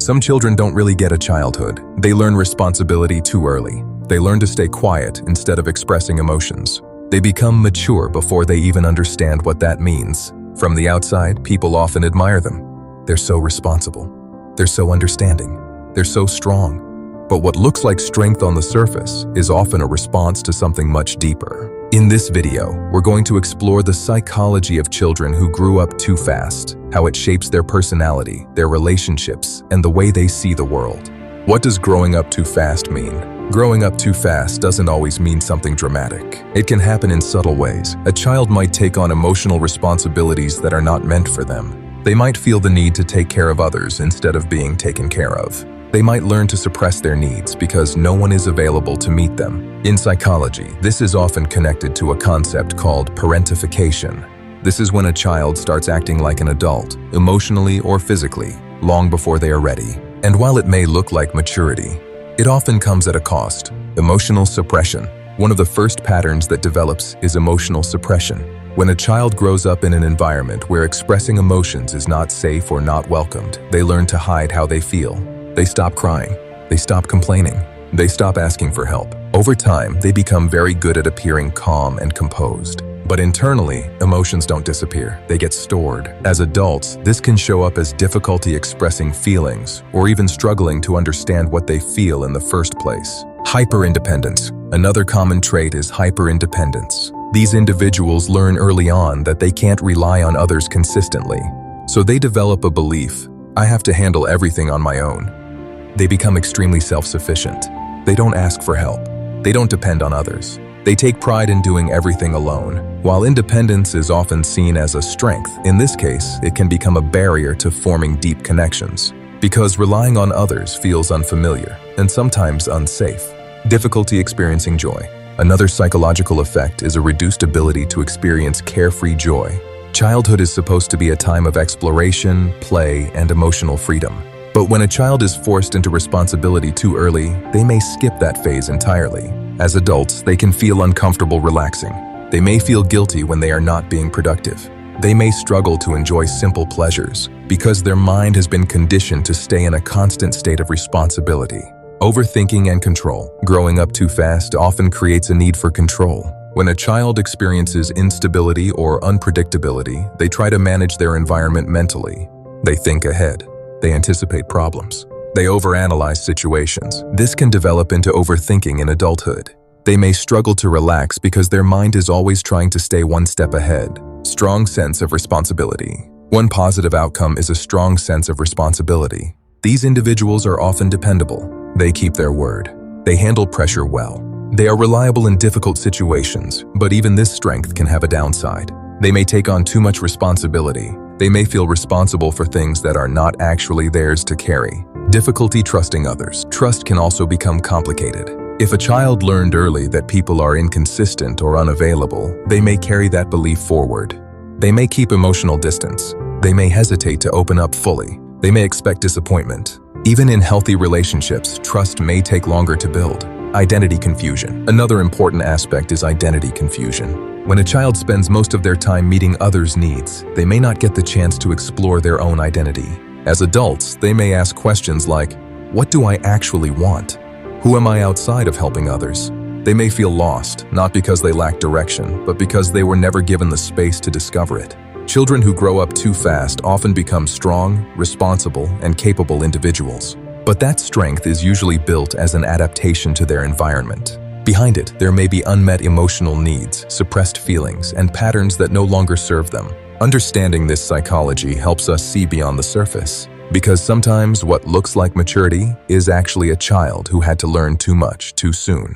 Some children don't really get a childhood. They learn responsibility too early. They learn to stay quiet instead of expressing emotions. They become mature before they even understand what that means. From the outside, people often admire them. They're so responsible. They're so understanding. They're so strong. But what looks like strength on the surface is often a response to something much deeper. In this video, we're going to explore the psychology of children who grew up too fast, how it shapes their personality, their relationships, and the way they see the world. What does growing up too fast mean? Growing up too fast doesn't always mean something dramatic. It can happen in subtle ways. A child might take on emotional responsibilities that are not meant for them. They might feel the need to take care of others instead of being taken care of. They might learn to suppress their needs because no one is available to meet them. In psychology, this is often connected to a concept called parentification. This is when a child starts acting like an adult, emotionally or physically, long before they are ready. And while it may look like maturity, it often comes at a cost: emotional suppression. One of the first patterns that develops is emotional suppression. When a child grows up in an environment where expressing emotions is not safe or not welcomed, they learn to hide how they feel. They stop crying. They stop complaining. They stop asking for help. Over time, they become very good at appearing calm and composed. But internally, emotions don't disappear. They get stored. As adults, this can show up as difficulty expressing feelings or even struggling to understand what they feel in the first place. Hyperindependence. Another common trait is hyperindependence. These individuals learn early on that they can't rely on others consistently. So they develop a belief: I have to handle everything on my own. They become extremely self-sufficient. They don't ask for help. They don't depend on others. They take pride in doing everything alone. While independence is often seen as a strength, in this case, it can become a barrier to forming deep connections, because relying on others feels unfamiliar and sometimes unsafe. Difficulty experiencing joy. Another psychological effect is a reduced ability to experience carefree joy. Childhood is supposed to be a time of exploration, play, and emotional freedom. But when a child is forced into responsibility too early, they may skip that phase entirely. As adults, they can feel uncomfortable relaxing. They may feel guilty when they are not being productive. They may struggle to enjoy simple pleasures because their mind has been conditioned to stay in a constant state of responsibility. Overthinking and control. Growing up too fast often creates a need for control. When a child experiences instability or unpredictability, they try to manage their environment mentally. They think ahead. They anticipate problems. They overanalyze situations. This can develop into overthinking in adulthood. They may struggle to relax because their mind is always trying to stay one step ahead. Strong sense of responsibility. One positive outcome is a strong sense of responsibility. These individuals are often dependable. They keep their word. They handle pressure well. They are reliable in difficult situations, but even this strength can have a downside. They may take on too much responsibility. They may feel responsible for things that are not actually theirs to carry. Difficulty trusting others. Trust can also become complicated. If a child learned early that people are inconsistent or unavailable, they may carry that belief forward. They may keep emotional distance. They may hesitate to open up fully. They may expect disappointment. Even in healthy relationships, trust may take longer to build. Identity confusion. Another important aspect is identity confusion. When a child spends most of their time meeting others' needs, they may not get the chance to explore their own identity. As adults, they may ask questions like, what do I actually want? Who am I outside of helping others? They may feel lost, not because they lack direction, but because they were never given the space to discover it. Children who grow up too fast often become strong, responsible, and capable individuals. But that strength is usually built as an adaptation to their environment. Behind it, there may be unmet emotional needs, suppressed feelings, and patterns that no longer serve them. Understanding this psychology helps us see beyond the surface, because sometimes what looks like maturity is actually a child who had to learn too much too soon.